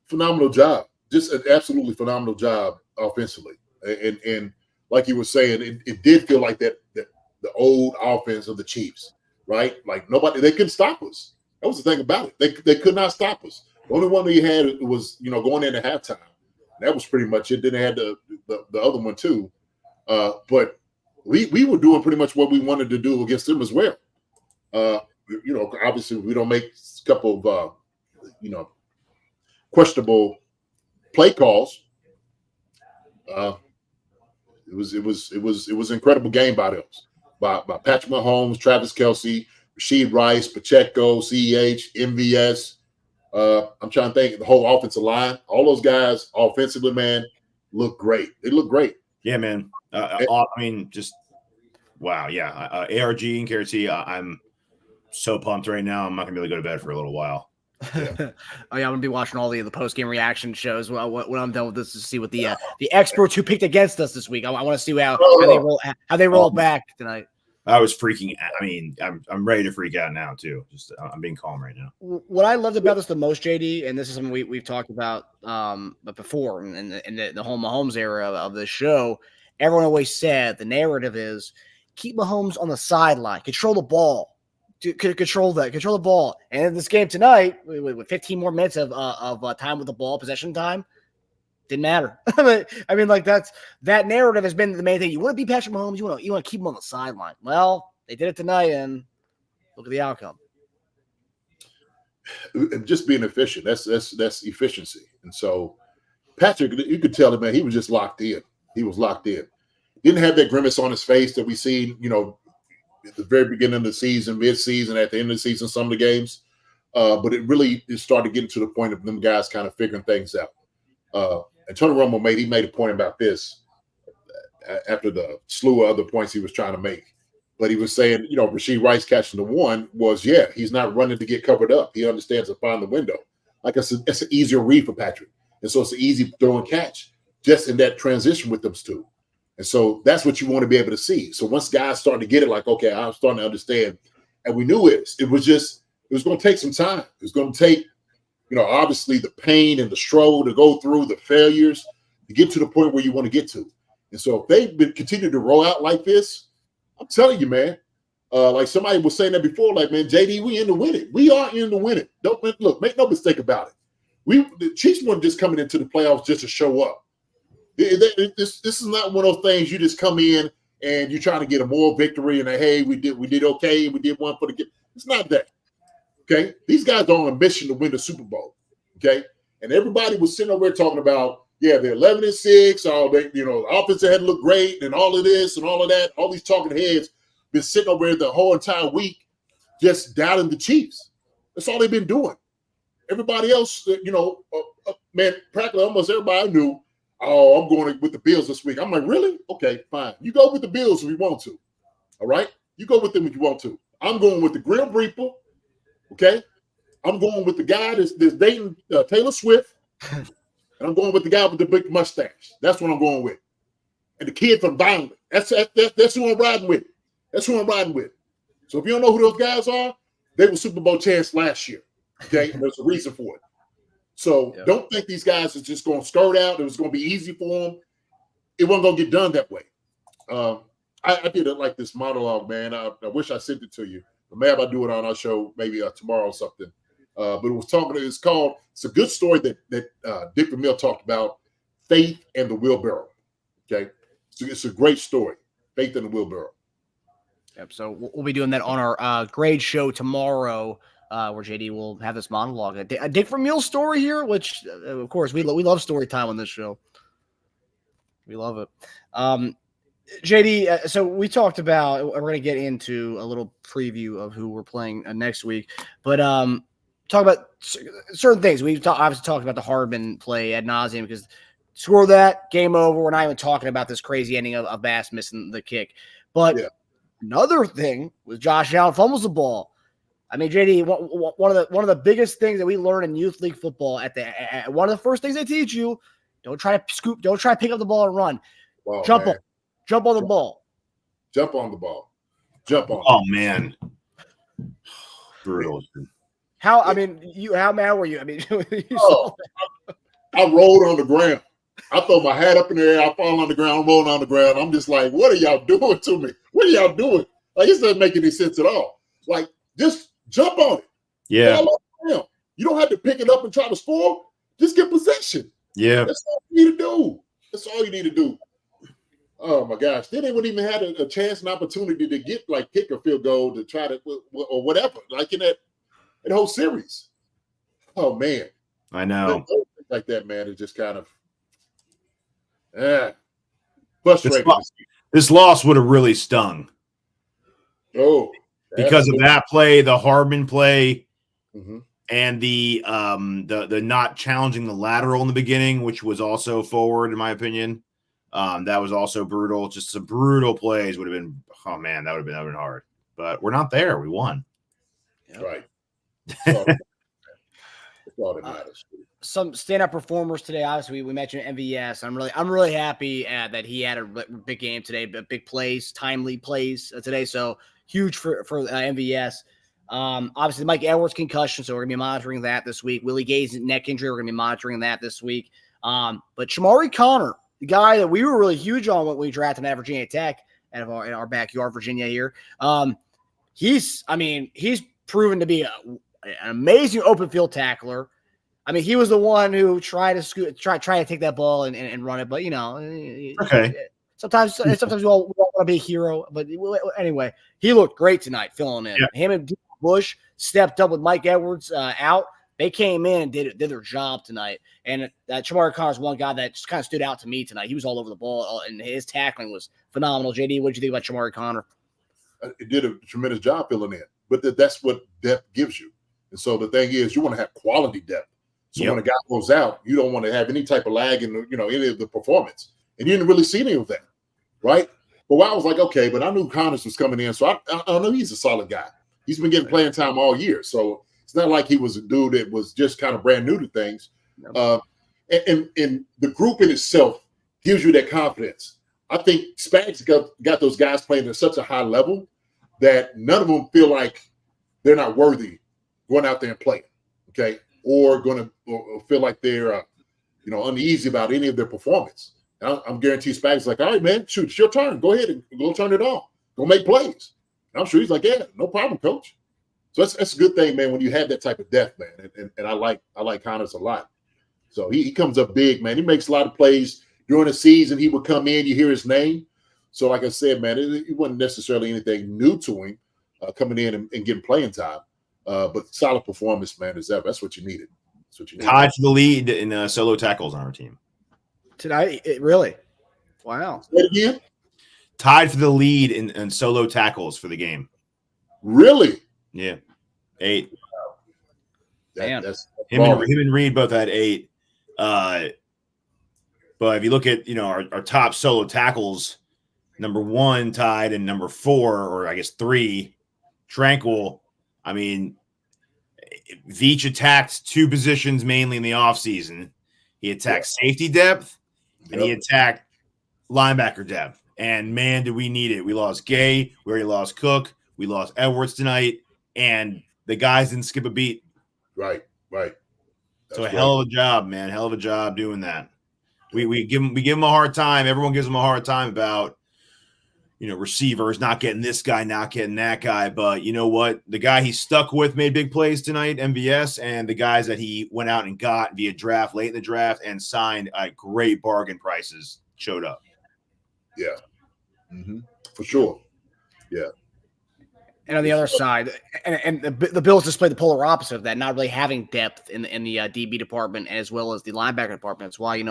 Phenomenal job. Just an absolutely phenomenal job offensively. And like you were saying, it did feel like that the old offense of the Chiefs, right? Like they couldn't stop us. That was the thing about it. They could not stop us. The only one we had was, going into halftime. That was pretty much it. Then they had the other one too. But we were doing pretty much what we wanted to do against them as well. Obviously we don't make a couple of questionable play calls. It was an incredible game by them, by Patrick Mahomes, Travis Kelce, Rashid Rice, Pacheco, CEH, MVS. I'm trying to think the whole offensive line. All those guys offensively, man, look great. They look great. Yeah, man. Just wow. Yeah. ARG and KRT, I'm so pumped right now. I'm not gonna be able to go to bed for a little while. Yeah. I'm gonna be watching all the post-game reaction shows when I'm done with this to see what the experts who picked against us this week. I want to see how they roll back tonight. I was freaking. I'm ready to freak out now too. Just I'm being calm right now. What I loved about this the most, JD, and this is something we've talked about, but before in the whole Mahomes era of this show, everyone always said the narrative is keep Mahomes on the sideline, control the ball, control the ball. And in this game tonight, with 15 more minutes of time with the ball, possession time, didn't matter. That narrative has been the main thing. You want to be Patrick Mahomes, you want to keep him on the sideline. Well, they did it tonight, and look at the outcome. Just being efficient. That's efficiency. And so Patrick, you could tell him, man, he was just locked in. He was locked in. Didn't have that grimace on his face that we seen, at the very beginning of the season, mid-season, at the end of the season, some of the games. But it started getting to the point of them guys kind of figuring things out. And Tony Romo made a point about this after the slew of other points he was trying to make. But he was saying, Rashid Rice catching the one was, he's not running to get covered up. He understands to find the window. Like I said, it's an easier read for Patrick. And so it's an easy throw and catch just in that transition with those two. And so that's what you want to be able to see. So once guys starting to get it, like, okay, I'm starting to understand. And we knew it was going to take some time. It was going to take, obviously the pain and the struggle to go through, the failures to get to the point where you want to get to. And so if they continue to roll out like this, I'm telling you, man, like somebody was saying that before, like, man, JD, we in to win it. We are in to win it. Make no mistake about it. The Chiefs weren't just coming into the playoffs just to show up. This is not one of those things you just come in and you're trying to get a moral victory and hey, we did okay, we did one for the game. It's not that. Okay, these guys are on a mission to win the Super Bowl. Okay, and everybody was sitting over there talking about, they're 11-6. The offense had looked great, and all of this and all of that. All these talking heads been sitting over there the whole entire week, just doubting the Chiefs. That's all they've been doing. Everybody else, man, practically almost everybody I knew. Oh, I'm going with the Bills this week. I'm like, really? Okay, fine. You go with the Bills if you want to. All right, you go with them if you want to. I'm going with the Grim Reaper. Okay, I'm going with the guy that's dating Taylor Swift. And I'm going with the guy with the big mustache. That's what I'm going with. And the kid from Violent. That's who I'm riding with. That's who I'm riding with. So if you don't know who those guys are, they were Super Bowl champs last year. Okay, and there's a reason for it. So don't think these guys are just going to skirt out. It was going to be easy for them. It wasn't going to get done that way. I did it like this monologue, man. I wish I sent it to you. But maybe I'll do it on our show maybe tomorrow or something. But it's a good story that Dick Vermeil talked about, faith and the wheelbarrow. Okay, so it's a great story, faith and the wheelbarrow. Yep. So we'll be doing that on our grade show tomorrow, where JD will have this monologue. A Dick Vermeil story here, which of course we love story time on this show. We love it. JD, so we talked about, we're going to get into a little preview of who we're playing next week, but talk about certain things. We've obviously talked about the Hardman play ad nauseum, because score that, game over. We're not even talking about this crazy ending of Bass missing the kick. But another thing was Josh Allen fumbles the ball. I mean, JD, one of the biggest things that we learn in youth league football, one of the first things they teach you, don't try to scoop, don't try to pick up the ball and run. Jump on the ball. Jump on the ball. Jump on. Oh man, brutal. How mad were you? I mean, I rolled on the ground. I throw my hat up in the air. I fall on the ground, roll on the ground. I'm just like, what are y'all doing to me? What are y'all doing? Like, this doesn't make any sense at all. Like, just jump on it. Yeah. You don't have to pick it up and try to score. Just get possession. Yeah. That's all you need to do. That's all you need to do. Oh my gosh. Then they wouldn't even have a chance and opportunity to get like kick or field goal to try to, or whatever, like in that whole series. Oh man. I know. Like that, man, is just kind of frustrating. This loss would have really stung. Oh, because of that play, the Hardman play, mm-hmm. and the not challenging the lateral in the beginning, which was also forward, in my opinion. That was also brutal. Just some brutal plays would have been. Oh man, that would have been hard. But we're not there. We won. Right. That's all that matters. Some stand-up performers today. Obviously, we mentioned MVS. I'm really happy that he had a big game today. Big plays, timely plays today. So huge for MVS. Obviously, Mike Edwards concussion, so we're gonna be monitoring that this week. Willie Gay's neck injury, we're gonna be monitoring that this week. But Shamari Connor, the guy that we were really huge on when we drafted him at Virginia Tech, in our backyard, Virginia here. He's proven to be an amazing open field tackler. I mean, he was the one who tried to take that ball and run it, but okay. Sometimes we all want to be a hero, but anyway, he looked great tonight, filling in. Yeah. Him and D. Bush stepped up with Mike Edwards out. They came in and did their job tonight. And Shamari Connor's one guy that just kind of stood out to me tonight. He was all over the ball, and his tackling was phenomenal. JD, what did you think about Shamari Connor? It did a tremendous job filling in, but that's what depth gives you. And so the thing is, you want to have quality depth. So when a guy goes out, you don't want to have any type of lag in any of the performance. And you didn't really see any of that, right? But I was like, okay, but I knew Connors was coming in, so I know he's a solid guy. He's been getting playing time all year, so it's not like he was a dude that was just kind of brand new to things. And the group in itself gives you that confidence. I think Spags got those guys playing at such a high level that none of them feel like they're not worthy going out there and playing, okay? Or feel like they're, uneasy about any of their performance. And I'm guaranteed Spags like, all right, man, shoot, it's your turn. Go ahead and go turn it on. Go make plays. And I'm sure he's like, yeah, no problem, coach. So that's a good thing, man, when you have that type of depth, man. And I like Connors a lot. So he comes up big, man. He makes a lot of plays during the season. He would come in, you hear his name. So like I said, man, it wasn't necessarily anything new to him coming in and getting playing time. But solid performance, man, that's what you needed. That's what you needed. Tied for the lead in solo tackles on our team tonight. Really? Wow. Say it again. Tied for the lead in solo tackles for the game. Really? Yeah, 8. That's him and Reed both had 8. But if you look at our top solo tackles, number 1 tied and number 4, or I guess 3, Tranquil. I mean, Veach attacked 2 positions mainly in the offseason. He attacked safety depth, and he attacked linebacker depth. And man, do we need it. We lost Gay. We already lost Cook. We lost Edwards tonight. And the guys didn't skip a beat. Right. That's so a right. hell of a job, man. Hell of a job doing that. We give him a hard time. Everyone gives him a hard time about, receivers not getting this guy, not getting that guy. But you know what? The guy he stuck with made big plays tonight, MVS, and the guys that he went out and got via draft, late in the draft, and signed at great bargain prices showed up. Yeah. For sure. Yeah. And on the other side, and the Bills display the polar opposite of that, not really having depth in the DB department as well as the linebacker department. That's why,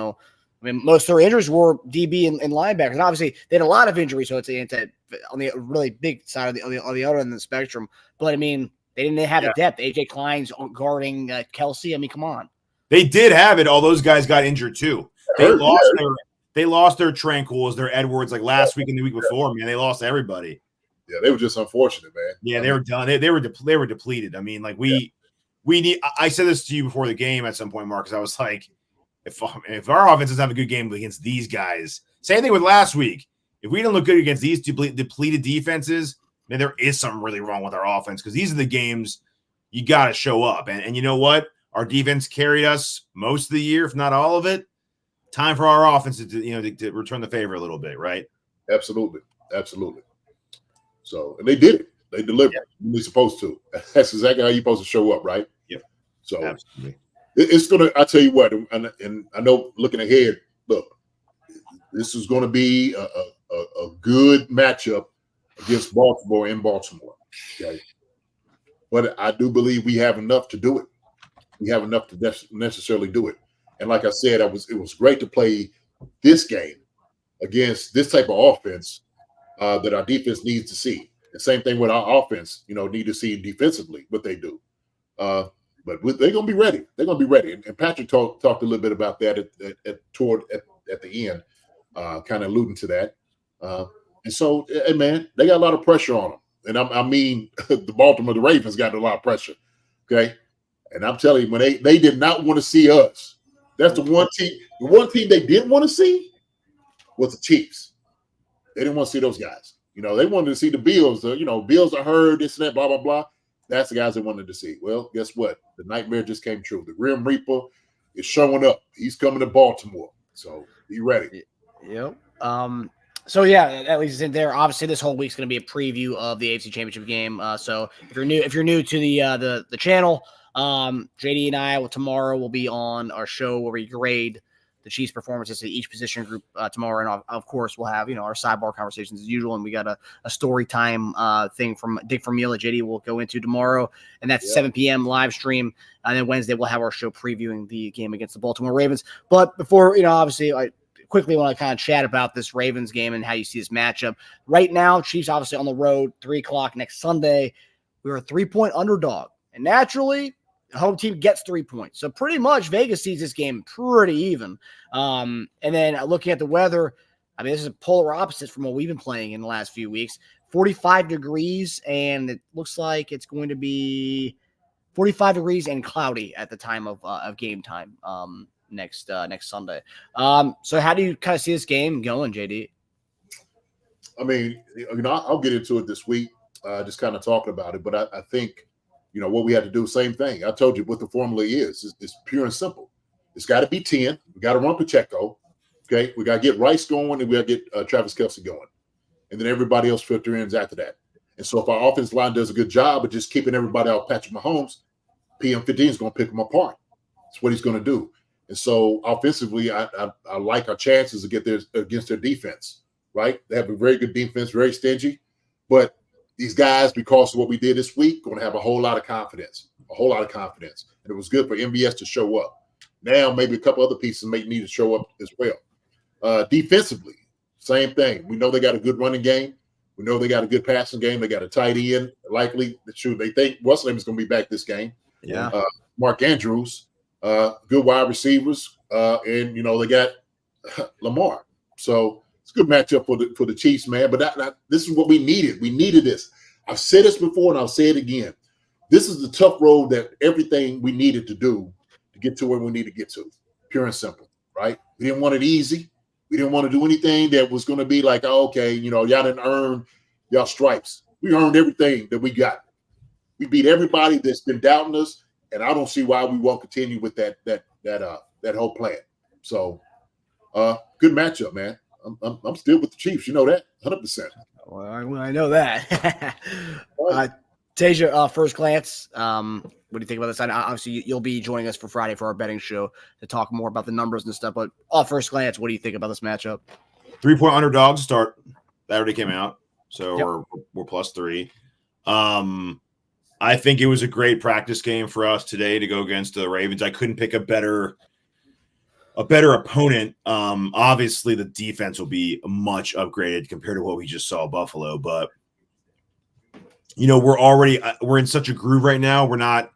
most of their injuries were DB and linebackers. And obviously, they had a lot of injuries, so it's on the really big side on the other end of the spectrum. But, they didn't have a depth. A.J. Klein's guarding Kelsey. Come on. They did have it. All those guys got injured, too. They lost their Tranquils, their Edwards, like last week and the week before, man. They lost everybody. Yeah, they were just unfortunate, man. Yeah, they were done. They were depleted. We need. I said this to you before the game at some point, Marcus. I was like, if our offense doesn't have a good game against these guys, same thing with last week. If we didn't look good against these depleted defenses, then there is something really wrong with our offense, because these are the games you got to show up. And you know what? Our defense carried us most of the year, if not all of it. Time for our offense to return the favor a little bit, right? Absolutely. So, and they did it. They delivered. When they're supposed to. That's exactly how you're supposed to show up, right? Yep. So, absolutely. It's gonna. I tell you what, and I know looking ahead. Look, this is going to be a good matchup against Baltimore in Baltimore. Okay, but I do believe we have enough to do it. We have enough to necessarily do it. And like I said, it was great to play this game against this type of offense that our defense needs to see. The same thing with our offense, need to see defensively what they do. But they're going to be ready. They're going to be ready. And Patrick talked a little bit about that at the end, kind of alluding to that. And so, man, they got a lot of pressure on them. And the Ravens got a lot of pressure. Okay. And I'm telling you, when they did not want to see us, that's the one team they didn't want to see was the Chiefs. They didn't want to see those guys. They wanted to see the Bills. Bills are hurt, this and that, blah, blah, blah. That's the guys they wanted to see. Well, guess what? The nightmare just came true. The Grim Reaper is showing up. He's coming to Baltimore. So be ready. Yep. So yeah, at least it's in there. Obviously, this whole week's going to be a preview of the AFC Championship game. So if you're new to the channel, JD and I tomorrow will be on our show where we grade the Chiefs' performances at each position group tomorrow, and of course we'll have our sidebar conversations as usual, and we got a story time thing from Dick Vermeil that JD will go into tomorrow, and that's 7 p.m. live stream, and then Wednesday we'll have our show previewing the game against the Baltimore Ravens. But before obviously I quickly want to kind of chat about this Ravens game and how you see this matchup right now. Chiefs obviously on the road, 3:00 next Sunday. We're a 3-point underdog, and naturally the home team gets 3 points. So pretty much Vegas sees this game pretty even. And then looking at the weather, this is a polar opposite from what we've been playing in the last few weeks. 45 degrees, and it looks like it's going to be 45 degrees and cloudy at the time of game time next Sunday. So how do you kind of see this game going, JD? I'll get into it this week, just kind of talking about it. But I think, what we had to do, same thing. I told you what the formula is. It's pure and simple. It's got to be 10. We got to run Pacheco. Okay. We got to get Rice going, and we got to get Travis Kelce going. And then everybody else filter in after that. And so if our offensive line does a good job of just keeping everybody out Patrick Mahomes, PM15 is going to pick them apart. That's what he's going to do. And so offensively, I like our chances to get there against their defense, right? They have a very good defense, very stingy. But these guys, because of what we did this week, going to have a whole lot of confidence. And it was good for MVS to show up. Now maybe a couple other pieces may need to show up as well. Defensively, same thing. We know they got a good running game. We know they got a good passing game. They got a tight end. Likely, they think what's name is going to be back this game. Yeah. Mark Andrews, good wide receivers, and they got Lamar. So it's a good matchup for the Chiefs, man. But this is what we needed. We needed this. I've said this before, and I'll say it again. This is the tough road that everything we needed to do to get to where we need to get to. pure and simple, right? We didn't want it easy. We didn't want to do anything that was going to be like, oh, okay, y'all didn't earn y'all stripes. We earned everything that we got. We beat everybody that's been doubting us, and I don't see why we won't continue with that whole plan. So, good matchup, man. I'm still with the Chiefs. You know that, 100%. Well, I know that. Teja, first glance, what do you think about this? Obviously, you'll be joining us for Friday for our betting show to talk more about the numbers and stuff. But first glance, what do you think about this matchup? 3-point underdogs start. That already came out, so we're +3. I think it was a great practice game for us today to go against the Ravens. I couldn't pick a better opponent. Obviously, the defense will be much upgraded compared to what we just saw Buffalo, but we're in such a groove right now. We're not.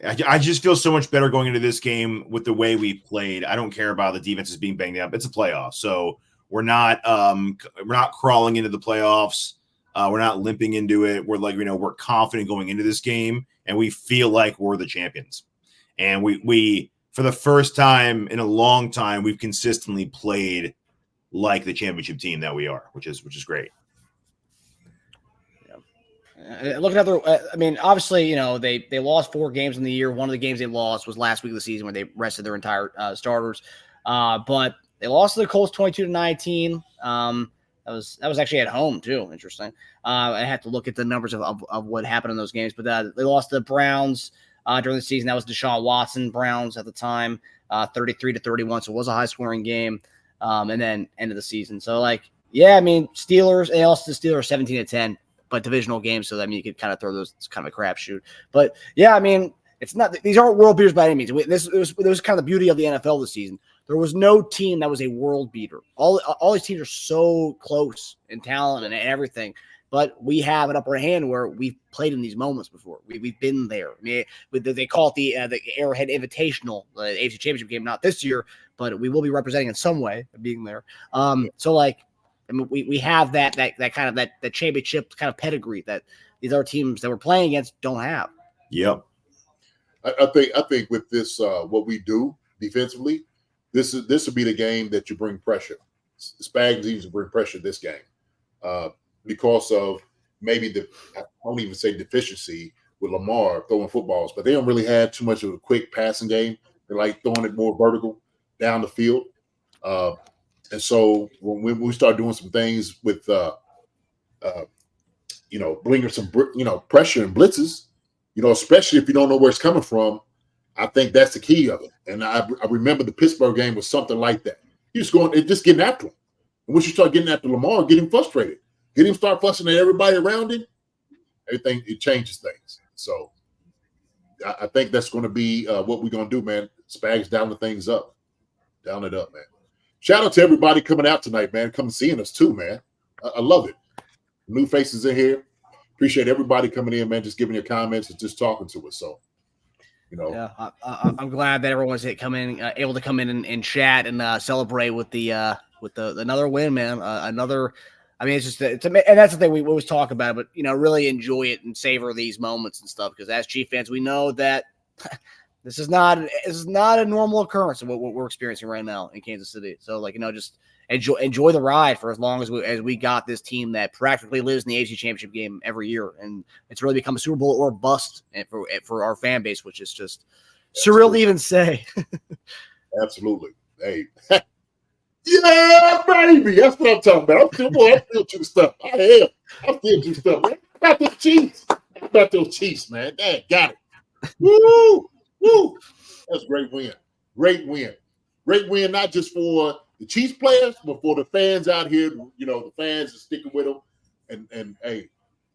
I just feel so much better going into this game with the way we played. I don't care about the defenses being banged up. It's a playoff, so we're not crawling into the playoffs. We're not limping into it. We're we're confident going into this game, and we feel like we're the champions. And we for the first time in a long time, we've consistently played like the championship team that we are, which is great. Looking at obviously, they lost 4 games in the year. One of the games they lost was last week of the season where they rested their entire starters. But they lost to the Colts 22-19. That was actually at home too. Interesting. I had to look at the numbers of what happened in those games, but they lost to the Browns during the season. That was Deshaun Watson Browns at the time, 33-31. So it was a high scoring game. And then end of the season. So Steelers. They lost to the Steelers 17-10. But divisional games, so you could kind of throw those. It's kind of a crapshoot. But it's not. These aren't world beaters by any means. This was kind of the beauty of the NFL this season. There was no team that was a world beater. All these teams are so close in talent and everything, but we have an upper hand where we've played in these moments before. We've been there. They call it the Arrowhead Invitational, the AFC Championship game, not this year, but we will be representing in some way being there. We have that kind of that championship kind of pedigree that these other teams that we're playing against don't have. Yep. I think with this, what we do defensively, this will be the game that you bring pressure. Spags needs to bring pressure this game because of maybe I won't even say deficiency with Lamar throwing footballs, but they don't really have too much of a quick passing game. They like throwing it more vertical down the field. And so when we start doing some things with, bringing some, pressure and blitzes, especially if you don't know where it's coming from, I think that's the key of it. And I remember the Pittsburgh game was something like that. Just getting after him. And once you start getting after Lamar, get him frustrated. Get him start fussing at everybody around him. Everything, it changes things. So I think that's going to be what we're going to do, man. Spags down the things up. Down it up, man. Shout out to everybody coming out tonight, man. Come seeing us too, man. I love it. New faces in here. Appreciate everybody coming in, man. Just giving your comments and just talking to us. So, Yeah, I'm glad that everyone's able to come in and chat and celebrate with the another win, man. It's and that's the thing we always talk about, but really enjoy it and savor these moments and stuff because as Chief fans, we know that. This is not a normal occurrence of what we're experiencing right now in Kansas City. So, just enjoy the ride for as long as we got this team that practically lives in the AFC Championship game every year, and it's really become a Super Bowl or bust for our fan base, which is just surreal to even say. Absolutely, hey, yeah, baby, that's what I'm talking about. I'm still to the stuff. I'm still to the stuff, man. About those Chiefs, man. Dang, got it. Woo! Woo! That's a great win. Great win, not just for the Chiefs players, but for the fans out here. The fans are sticking with them. And hey,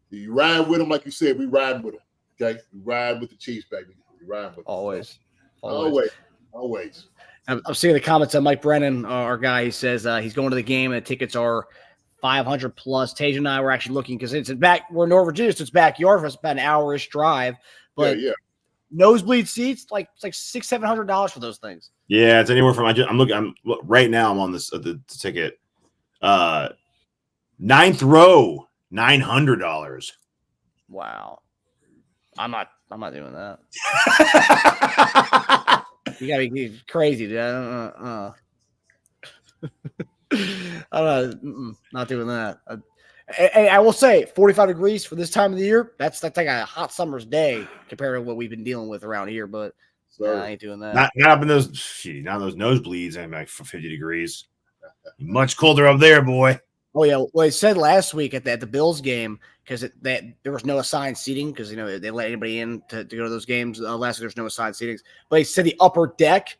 you ride with them, like you said, we riding with them. Okay? We ride with the Chiefs, baby. We ride with them. Always. I'm seeing the comments on Mike Brennan, our guy. He says he's going to the game and the tickets are 500 plus. Tej and I were actually looking because we're in North Virginia, so it's backyard for us, about an hour-ish drive. But yeah. Nosebleed seats, it's like $600-700 for those things. Yeah, it's anywhere from. I'm right now. I'm on the ticket. 9th row, $900. Wow, I'm not doing that. You gotta be crazy, dude. I don't know. Not doing that. I will say 45 degrees for this time of the year. That's like a hot summer's day compared to what we've been dealing with around here. But I ain't doing that. Not up in those nosebleeds. I'm like for 50 degrees. Much colder up there, boy. Oh yeah. Well, they said last week at the Bills game because there was no assigned seating because they let anybody in to go to those games. Last week there's no assigned seatings, but they said the upper deck.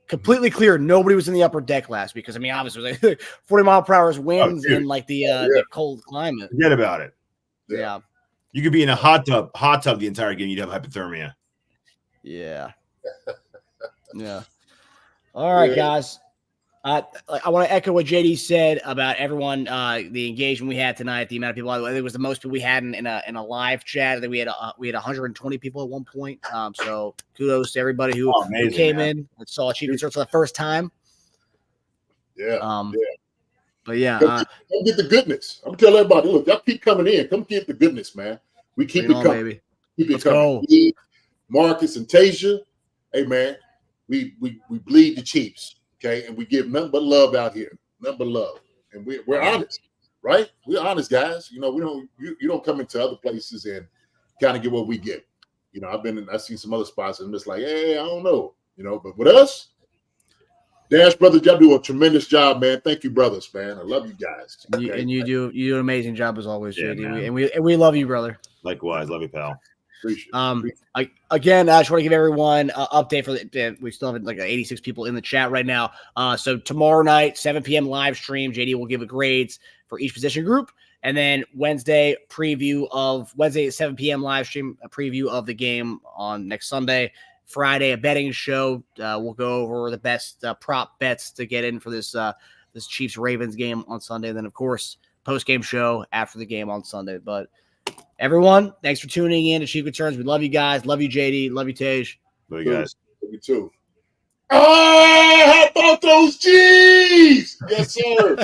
Completely clear. Nobody was in the upper deck last week because obviously it was like 40-mile-per-hour winds and like the cold climate. Forget about it. Yeah. You could be in a hot tub the entire game. You'd have hypothermia. Yeah. Yeah. All right, guys. I want to echo what JD said about everyone. The engagement we had tonight, the amount of people. I think it was the most people we had in a live chat. I think we had 120 people at one point. So kudos to everybody who came in and saw Achievement Search for the first time. Yeah. But yeah, come get the goodness. I'm telling everybody, look, y'all keep coming in. Come get the goodness, man. We keep it coming. Baby. Keep it coming. Me, Marcus and Teja, hey man, we bleed the Chiefs. Okay, and we give nothing but love out here, nothing but love, and we're honest, right? We're honest guys. We don't you don't come into other places and kind of get what we get. I've seen some other spots and it's like, hey, I don't know, but with us, Dash brothers, y'all do a tremendous job, man. Thank you, brothers, man. I love you guys. Okay? And you do an amazing job as always, JD. And we love you, brother. Likewise, love you, pal. Again, I just want to give everyone an update for we still have like 86 people in the chat right now. So tomorrow night, 7 p.m. live stream, JD will give grades for each position group. And then Wednesday at 7 p.m. live stream, a preview of the game on next Sunday. Friday, a betting show. We'll go over the best prop bets to get in for this Chiefs Ravens game on Sunday. And then of course, post-game show after the game on Sunday. But everyone, thanks for tuning in to Chief Returns. We love you guys. Love you, JD. Love you, Tej. Love you guys. Love you too. Oh, how about those G's? Yes, sir.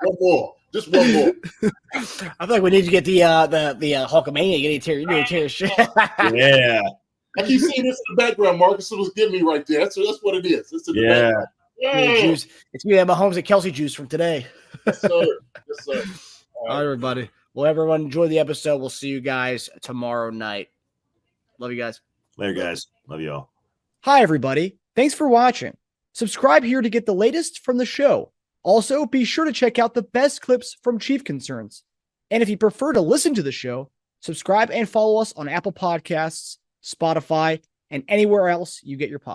One more. Just one more. I feel like we need to get the Hulkamania. You need to tear shit. Yeah. I keep seeing this in the background, Marcus. It was giving me right there. That's what it is. It's in the background. Yeah. Juice. It's me, Mahomes and Kelsey juice from today. Yes, sir. Yes, sir. All right, everybody. Well, everyone, enjoy the episode. We'll see you guys tomorrow night. Love you guys. Later, guys. Love you all. Hi, everybody. Thanks for watching. Subscribe here to get the latest from the show. Also, be sure to check out the best clips from Chief Concerns. And if you prefer to listen to the show, subscribe and follow us on Apple Podcasts, Spotify, and anywhere else you get your podcasts.